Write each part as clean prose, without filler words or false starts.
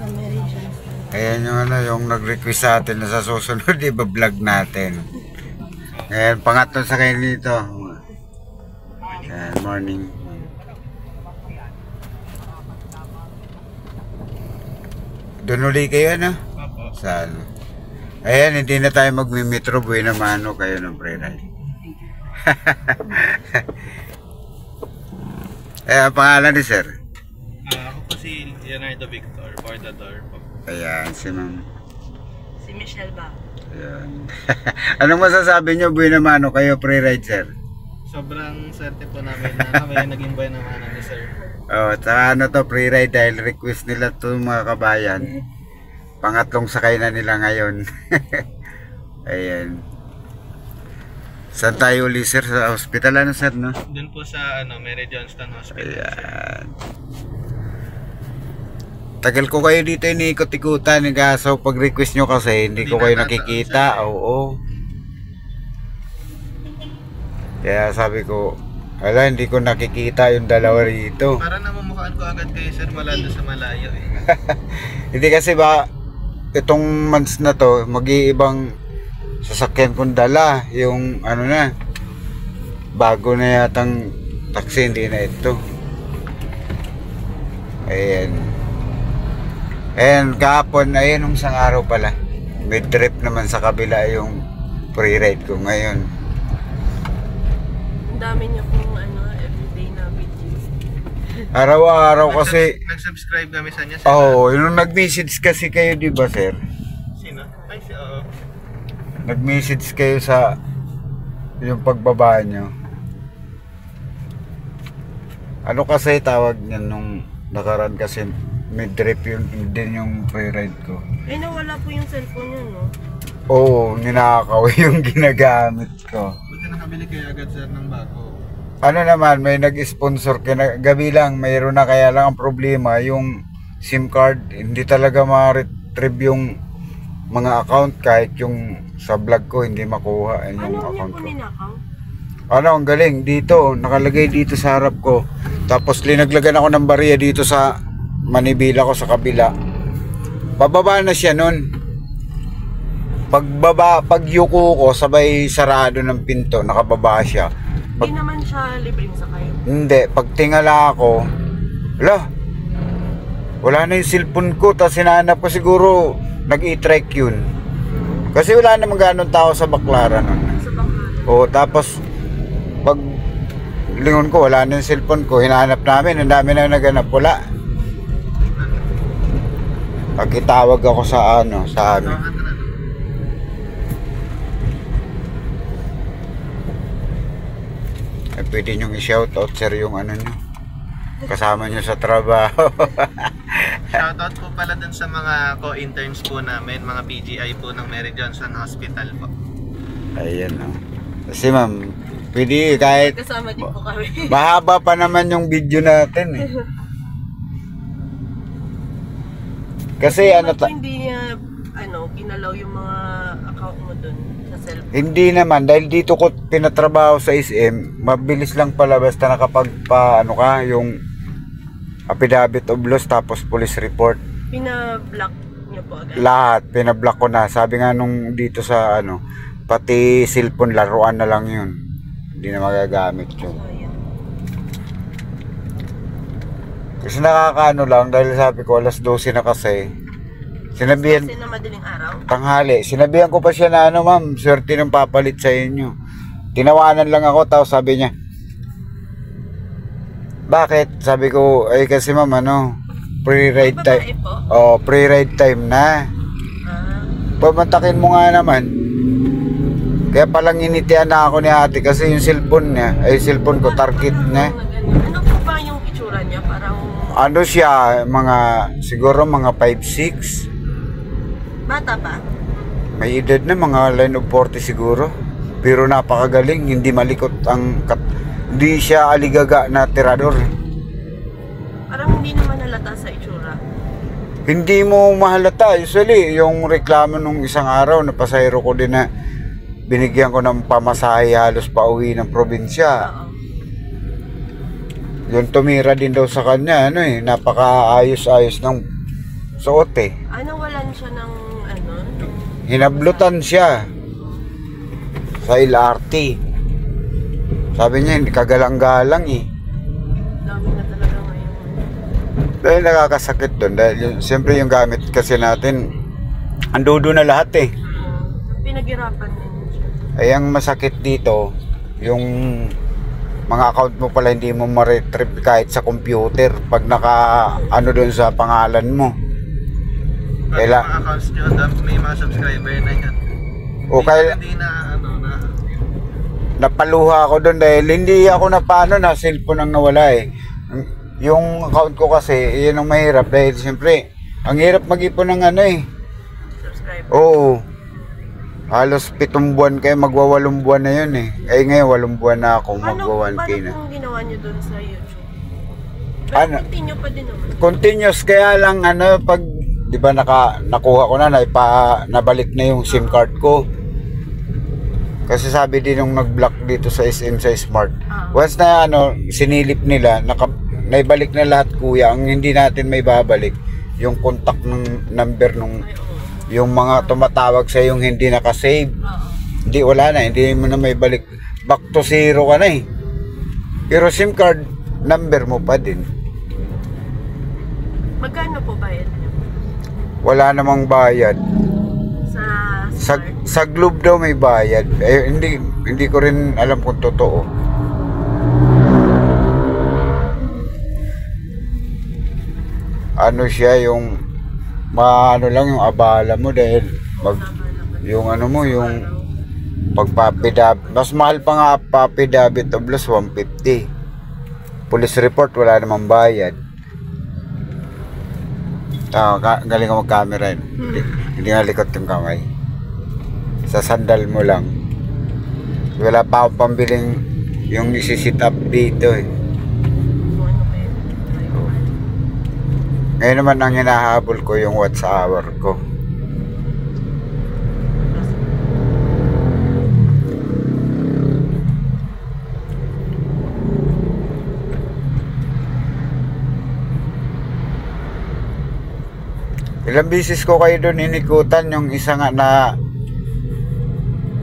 Sa Mary Johnston. Ayan yung ano, yung nag-request sa atin na sa susunod, iba-vlog natin. Ayan, pangatlo sa kayo dito. Ayan, morning. Doon uli kayo, ano? Saan? Ayan, hindi na tayo magmi-metro, buhay na mano kayo ng pre-ride. Ayan, pangalan ni sir? Ako po si Leonardo Victor, Bordador po. Ayan, si ma'am. Si Michelle ba? Ayan. Anong masasabi nyo, buhay na mano kayo pre-ride, sir? Sobrang swerte po namin na kami naging buhay naman ni sir. Oh, tsaka ano to, pre-ride dahil request nila to mga kabayan. Pangatlong sakay na nila ngayon. Ayan. Saan tayo uli sir? Sa hospital ano sir, no? Doon po sa Mary Johnston Hospital. Sir. Ayan. Tagal ko kayo dito iniikot-ikutan. Kaso pag request nyo kasi hindi ko kayo nakikita. Oo. Kaya sabi ko, ala, hindi ko nakikita yung dalawa rito. Para namumukhaan ko agad kayo sir mula doon sa malayo eh. Hindi kasi ba itong months na to, mag-iibang sasakyan kong dala. Yung ano na, bago na yatang taxi, hindi na ito. Ayan. Ayan, kahapon, ayan, nung isang araw pala. Mid-trip naman sa kabila yung pre-ride ko ngayon. Ang dami niya pong everyday na videos. Araw-araw kasi, Nag-subscribe kami sa niya. Sir. oh, yung nag-message kasi kayo, di ba sir? Sino? Ay, oo. Nag-message kayo sa yung pagbaba nyo. Ano kasi tawag niyan nung nakaraan kasi mid-trip yun din yung pre-ride ko. Ay, nawala po yung cellphone niya, no? Oo, ninakaw yung ginagamit ko. Buti nakabili kayo agad sir ng bago. Ano naman, may nag-sponsor gabi lang, mayroon na, kaya lang ang problema yung SIM card, hindi talaga ma-retrieve yung mga account kahit yung sa vlog ko hindi makuha yung Ano niya account po ko. ninakaw? Ano, ang galing dito, nakalagay dito sa harap ko. Tapos linaglagan ako ng bariya dito sa manibila ko sa kabila. Pababa na siya nun. Pag yuko ko, sabay sarado ng pinto, nakababa siya. Hindi naman siya libreng sakay. Hindi, pag tingala ako, wala na yung cellphone ko, tapos hinahanap ko siguro, nag-i-trek yun. Kasi wala namang ganun tao sa Baclaran nun. Sa Bangladesh. O, tapos, pag lingon ko, wala na yung cellphone ko, hinahanap namin, ang dami na naganap, wala. Pagkitawag ako sa sa amin. Eh, pwede nyo i-shoutout sir yung nyo, kasama nyo sa trabaho. Shoutout po pala dun sa mga co-interns po namin, mga PGI po ng Mary Johnston Hospital po. Ayan o. Kasi ma'am, pwede kahit Kasama din po kami. mahaba pa naman yung video natin eh. Kasi Hindi niya, ginalaw yung mga account mo dun sa cellphone. hindi naman, dahil dito ko pinatrabaho sa SM, mabilis lang pala basta nakapagpa yung affidavit of loss tapos police report. Pina-block niya po agad. Lahat, pinablock ko na. Sabi nga nung dito sa pati cellphone, laruan na lang yun. Hindi na magagamit yun. So, yan. Kasi nakakaano lang dahil sabi ko alas 12 na kasi. Sinabihan, Kasi na madaling araw. tanghali, sinabihan ko pa siya na ma'am, swerte ng papalit sa inyo. Tinawanan lang ako, tapos sabi niya, bakit? Sabi ko, ay kasi ma'am, pre-ride time. Babae po? Oh, pre-ride time na. Pamantakin mo nga naman. Kaya palang initian na ako ni ate kasi yung cellphone niya, cellphone ko, target na. Ano po ba yung itsura niya? Parang Ano siya, siguro mga 5'6". bata pa? May edad na, mga line of 40 siguro. Pero napakagaling, hindi malikot hindi siya aligaga na tirador. Parang hindi naman halata sa itsura. Hindi mo mahalata. Usually, yung reklamo nung isang araw na pasahero ko din na binigyan ko ng pamasahe halos pauwi ng probinsya. Oo. Yung tumira din daw sa kanya, napakaayos-ayos ng suot eh. Nawalan siya ng ano? Hinablutan siya sa LRT. Sabi niya, hindi kagalang-galang eh. Dami na talaga ngayon. Dahil nakakasakit doon. Dahil siyempre yung gamit kasi natin, andudo na lahat eh. Pinaghirapan din siya. Ay ang masakit dito, yung mga account mo pala hindi mo ma-retrieve kahit sa computer pag naka ano doon sa pangalan mo. Pag mga accounts nyo, may mga subscriber na yan. O kaya Hindi na ano na. napaluha ako doon dahil hindi ako na paano na cellphone ang nawala eh. Yung account ko kasi, yun ang mahirap dahil siyempre, ang hirap mag-ipon ng ano eh. Subscriber. Oo. Halos 7 buwan kayo, magwa 8 buwan na yun eh. Eh ngayon 8 buwan na ako, magwa 1K na. Paano kung ginawa niyo doon sa YouTube? Pero Ano? continue pa din naman. Continuous kaya lang ano pag 'di ba nakuha ko na nabalik na yung SIM card ko. Kasi sabi din nung nag-block dito sa SM sa Smart. Once na sinilip nila, naibalik na lahat kuya. Ang hindi natin may babalik yung contact ng number nung yung mga tumatawag sa yung hindi naka-save. Hindi wala na, hindi mo na may balik. Back to zero ka na eh. Pero SIM card number mo pa din. Magkano po bayad niyo? Wala namang bayad. Sa Sa Globe daw may bayad. Eh, hindi ko rin alam kung totoo. Ano siya yung maano lang yung abala mo dahil yung ano mo yung pagpapidab mas mahal pa nga papidabit of loss 150. Police report wala namang bayad. Galing ka mag-camera yun. Hindi nga likot yung kamay. Sa sandal mo lang. Wala pa akong pambiling yung isi-sit up dito eh. kung ano kayo. Ngayon naman ang hinahabol ko yung watch hour ko. Ilang bisis ko kayo doon inikutan, yung isa nga na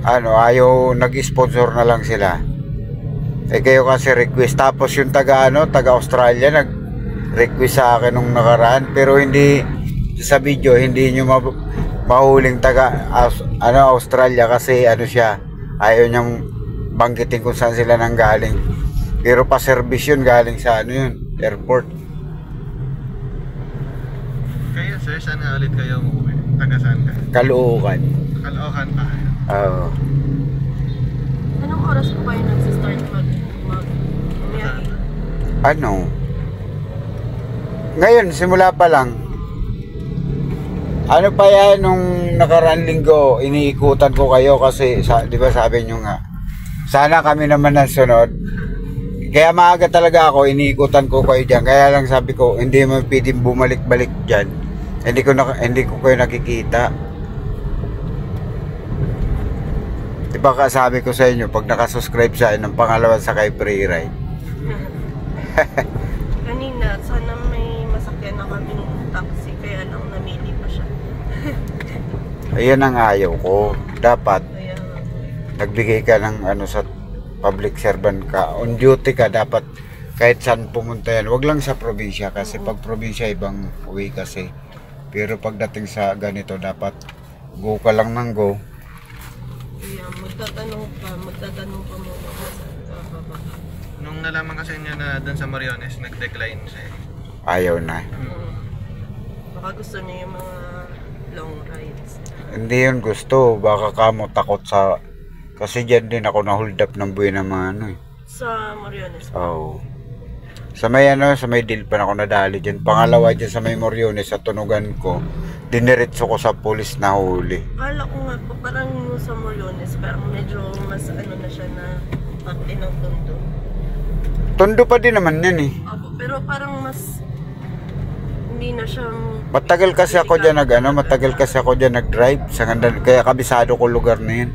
ayaw nag-sponsor na lang sila. Eh kayo kasi request, tapos yung taga Australia nag-request sa akin nung nakaraan, pero hindi sa video hindi nyo mahuling taga Australia kasi siya, ayaw niyang banggitin kung saan sila nanggaling. Pero pa service yun, galing sa yun, airport. Kaya sir, saan nga ulit kayo umuwi? Taga saan ka? Caloocan. Caloocan pa kayo? Oo. Anong oras po kayo nagsistart mag-umiyahe? Ngayon, simula pa lang. Ano pa yan, nung nakaraan linggo, iniikutan ko kayo kasi, di ba sabi nyo nga, sana kami naman ang sunod. Kaya maaga talaga ako, iniikutan ko kayo dyan. Kaya lang sabi ko, hindi mo pwedeng bumalik-balik dyan. Hindi ko kayo nakikita. Diba sabi ko sa inyo, pag nakasubscribe sa akin ng pangalawa sa kay Free Ride. Kanina, sana may masakyan na kaming taxi, kaya lang namili pa siya. Ayan ang ayaw ko. Dapat, Kaya nagbigay ka ng sa public servant ka. On duty ka, dapat kahit saan pumunta yan. Huwag lang sa probinsya kasi pag probinsya ibang uwi kasi. Pero pagdating sa ganito, dapat go ka lang ng go. kaya magtatanong pa muna sa baba. Nung nalaman kasi niya na doon sa Mariones, nag-decline siya. Ayaw na. Baka gusto niya yung mga long rides. Hindi yun gusto. Baka kamo takot sa... Kasi dyan din ako na-hold up ng buhay ng mga Sa Mariones. Oo. Sa may sa may deal pa na ako nadali dyan. Pangalawa dyan sa may Moriones, sa tunugan ko, diniretso ko sa pulis na huli. Kala ko nga po, parang yung sa Mariones, parang medyo mas na siya na parte ng tondo. Tondo pa din naman yan eh. Opo, pero parang mas hindi na siyang... Matagal kasi ako dyan nag-drive. Sa ganda, kaya kabisado ko lugar na yan.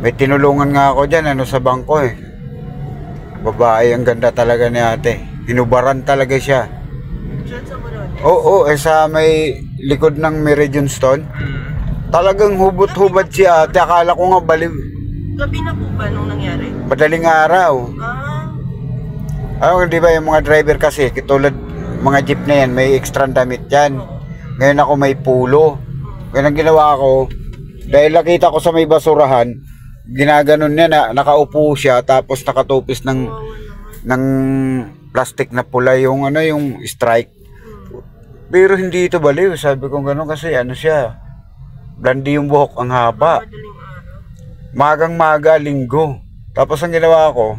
May tinulungan nga ako dyan, sa bangko eh. Babae, ang ganda talaga ni ate. Hinubaran talaga siya. Diyan sa Mariones. Oo, sa may likod ng Meridian Stone. Talagang hubot-hubad si ate. Akala ko nga baliw. Gabi na po ba nung nangyari? Madaling araw. Di ba yung mga driver kasi, tulad mga jeep na yan, may extra damit yan. Ngayon ako may pulo. Ngayon ang ginawa ko, dahil nakita ko sa may basurahan, ginaganon niya na nakaupo siya tapos nakatupis ng plastic na pula yung yung strike. Pero hindi ito baliw, sabi ko gano'n kasi siya. Blandi yung buhok, ang haba. Magang-maga, linggo. Tapos ang ginawa ko,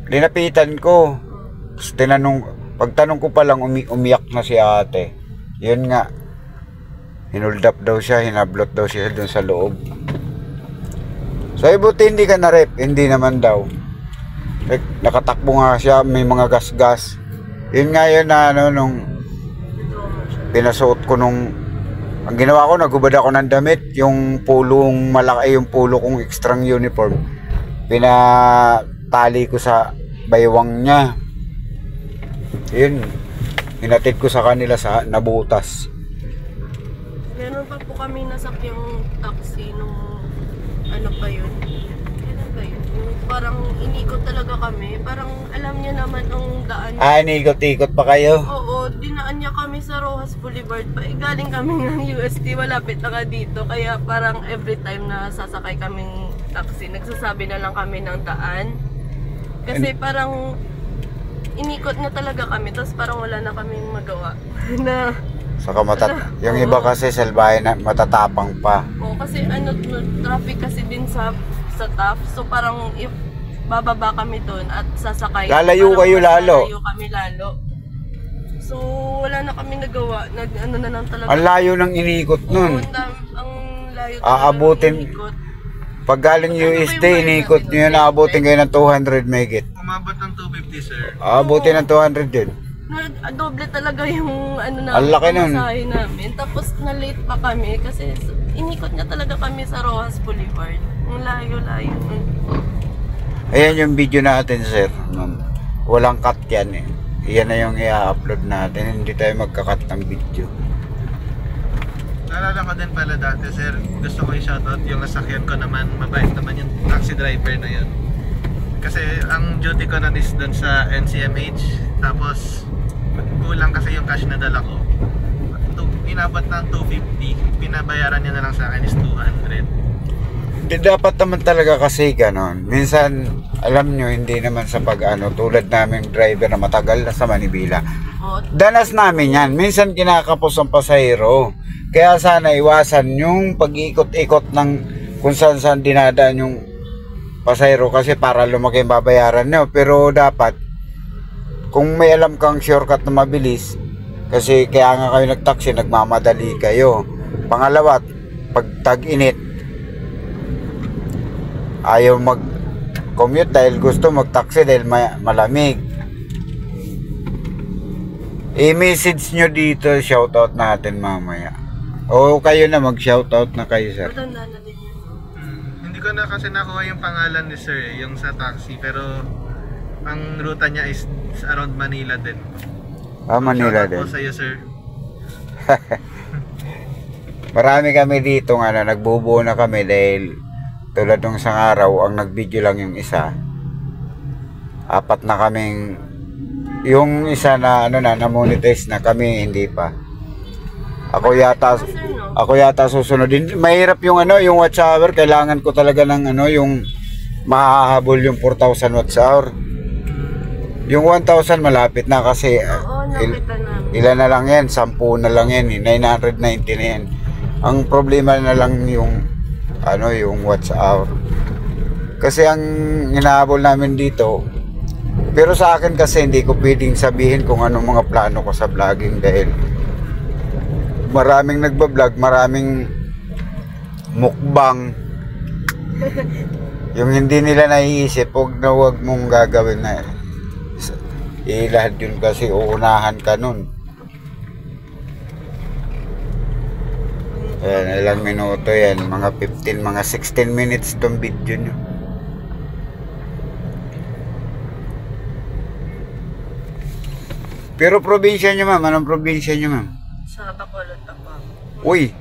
linapitan ko. Tapos pagtanong ko pa lang, umiyak na si ate. Yun nga, hinold up daw siya, hinablot daw siya dun sa loob. So, buti hindi ka na-rep, hindi naman daw. Nakatakbo nga siya, may mga gas-gas. Yun nga yun na nung pinasuot ko ang ginawa ko, nagubad ako ng damit, yung pulong malaki, yung pulo kong extrang uniform, pinatali ko sa baywang niya. Yun, hinatid ko sa kanila sa nabutas. Meron pa po kami nasakyang taxi nung pa yun? Kailan ba yun? Yung parang inikot talaga kami. Parang alam niya naman ang daan. Inikot-ikot pa kayo? Oo, dinaan niya kami sa Rojas Boulevard pa. Galing kami ng UST, malapit na ka dito. Kaya parang every time na sasakay kaming taxi, nagsasabi na lang kami ng daan. Kasi parang inikot na talaga kami, tapos parang wala na kaming magawa. na Saka yung iba kasi salbahe na matatapang pa. Oo, kasi traffic kasi din sa TAF. So parang if bababa kami doon at sasakay, lalayo kayo lalo. Lalayo kami lalo. So wala na kami nagawa. Na lang talaga. Ang layo ng inikot nun. Ang layo aabutin. inikot. Pag galing UST, inikot nyo yun, aabutin kayo ng 200 megit. Umabot ng 250, sir. Aabutin ng 200 yun. Doble talaga yung Ang laki nun. namin. Tapos na-late pa kami kasi inikot niya talaga kami sa Rojas Boulevard. Ang layo-layo nun. Ayan yung video natin, sir. Walang cut yan eh. Iyan na yung i-upload natin. Hindi tayo magka-cut ng video. Naalala ko din pala dati, sir. Gusto ko i-shoutout yung nasakyan ko naman. Mabait naman yung taxi driver na yun. Kasi ang duty ko na is doon sa NCMH. Tapos kulang kasi yung cash na dala ko. Inabot ng 250. Pinabayaran niya na lang sa akin is 200. Dapat naman talaga kasi ganon. Minsan, alam nyo, hindi naman sa tulad namin driver na matagal na sa Manibela. Danas namin yan. Minsan kinakapos ang pasahero. Kaya sana iwasan yung pag-ikot-ikot ng kung saan dinadaan yung pasahero kasi para lumaki yung babayaran nyo. Pero dapat, kung may alam kang shortcut na mabilis, kasi kaya nga kayo nagtaksi, nagmamadali kayo. Pangalawa, pag tag-init, ayaw mag-commute dahil gusto mag-taxi dahil malamig. I-message nyo dito, shoutout natin mamaya. O kayo na, mag-shoutout na kayo, sir. Matanda na din yun. Hindi ko na kasi nakuha yung pangalan ni sir, yung sa taxi. Pero ang ruta niya is around Manila din. Manila din. Shoutout po sa'yo, sir. Marami kami dito nagbubuo na kami dahil tulad ng isang araw, ang nag-video lang yung isa. 4 na kaming, yung isa na na-monetize na, kami hindi pa. Ako yata susunod din. Mahirap yung yung watch hour, kailangan ko talaga ng yung mahahabol yung 4,000 watts hour. Yung 1,000 malapit na kasi ilan na lang yan, 10 na lang yan, 990 na yan. Ang problema na lang yung yung watts hour. Kasi ang hinahabol namin dito, pero sa akin kasi hindi ko pwedeng sabihin kung anong mga plano ko sa vlogging dahil maraming nagbablog, maraming mukbang. Yung hindi nila naiisip, huwag mong gagawin na lahat yun kasi uunahan ka nun. Ayan, ilang minuto yan, mga 15, mga 16 minutes tong video nyo. Pero probinsya nyo ma'am, anong probinsya nyo ma'am? Sa Bacolod ako. Uy,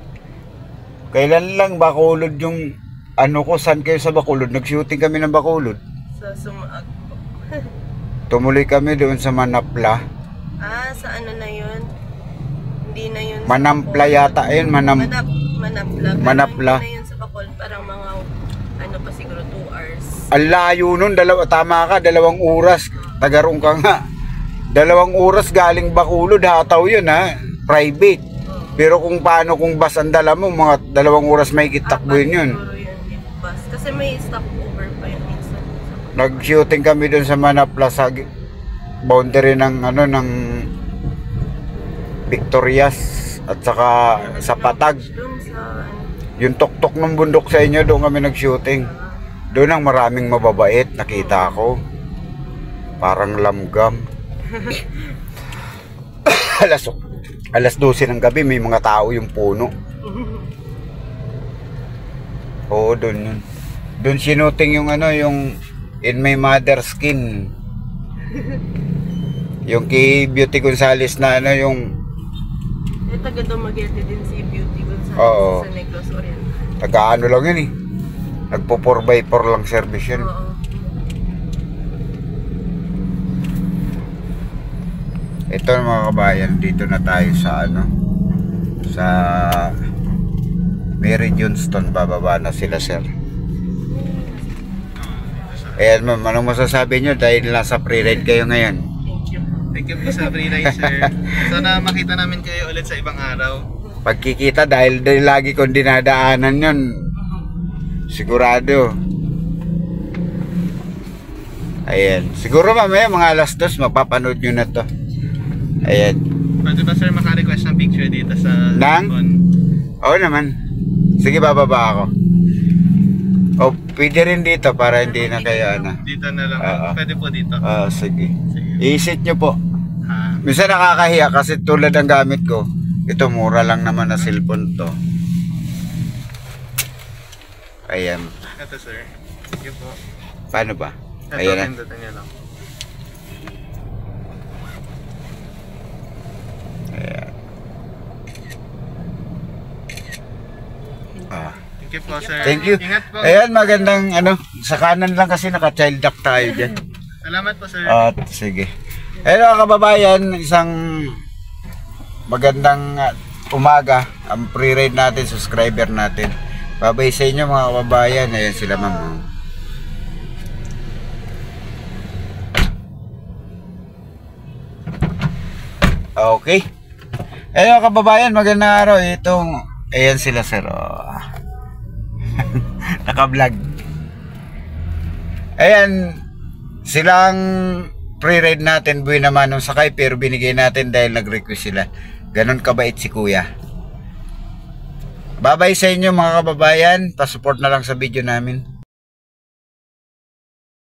kailan lang Bacolod yung ano ko, saan kayo sa Bacolod? Nag-shooting kami ng Bacolod. Sa Sumaag po. Tumuloy kami doon sa Manapla. Sa ano na yun? Hindi na yun. Manampla yata, ayun, Manapla. Manapla. Hindi na yun sa Bacolod. Parang mga, ano pa siguro, 2 hours. Ang layo nun, tama ka, 2 oras. Tagarong ka nga. 2 oras galing Bacolod, hataw yun ha, private. Pero kung paano kung bus ang dala mo, mga 2 oras may kitakbuhin yun. Siguro yun yung bus. Kasi may stopover pa yun minsan. Nag-shooting kami doon sa Manapla sa boundary ng ano ng Victorias at saka sa Patag. Doon sa, Yung tuktok ng bundok sa inyo, doon kami nag-shooting. Doon ang maraming mababait, nakita ko. Parang lamgam. alas 12 ng gabi, may mga tao yung puno. Oo, doon yun. Doon sinuting yung ano, yung In My Mother's Skin. Yung kay Beauty Gonzales na ano, yung taga Dumaguete din si Beauty Gonzales Oo. sa Negros Oriental. taga-ano lang yun eh. Nagpo 4x4 lang service yun. Oo. Ito mga kabayan, dito na tayo sa ano, sa Mary Johnston, bababa na sila sir. Ayan ma'am, anong masasabi nyo dahil nasa pre-ride kayo ngayon? Thank you. Thank you po sa free ride, sir. Sana makita namin kayo ulit sa ibang araw. Pagkikita dahil lagi kong dinadaanan yun, sigurado. Ayan, siguro mamaya mga alas 2 mapapanood nyo na to. Ayan. Pwede ba sir maka-request ng picture dito sa Nang? phone? Oo naman. Sige, bababa ako. O, pwede rin dito para hindi na kayo ano. Dito na lang. Oo. Pwede po dito. Sige. Sige. I-sit nyo po. Ha. Minsan nakakahiya kasi tulad ng gamit ko. Ito, mura lang naman na cellphone to. Ayan. Ito sir. Thank you po. Paano ba? Ito, Ayan na. pindutan niyo lang. Ayan. Thank you po sir. Thank you. Ingat po. Ayan, magandang ano. Sa kanan lang kasi naka-child lock tayo dyan. Salamat po sir. At sige. Hello kababayan, isang magandang umaga. Ang pre-ride natin, subscriber natin. Babay sa inyo mga kababayan. Ayan sila ma'am. Okay. Hello kababayan, magandang araw. Itong, ayan sila sir. Oh. Naka-vlog. Ayan, silang pre-ride natin, buhay naman nung sakay, pero binigay natin dahil nag-request sila. Ganon kabait si kuya. Bye-bye sa inyo mga kababayan. Pasupport na lang sa video namin.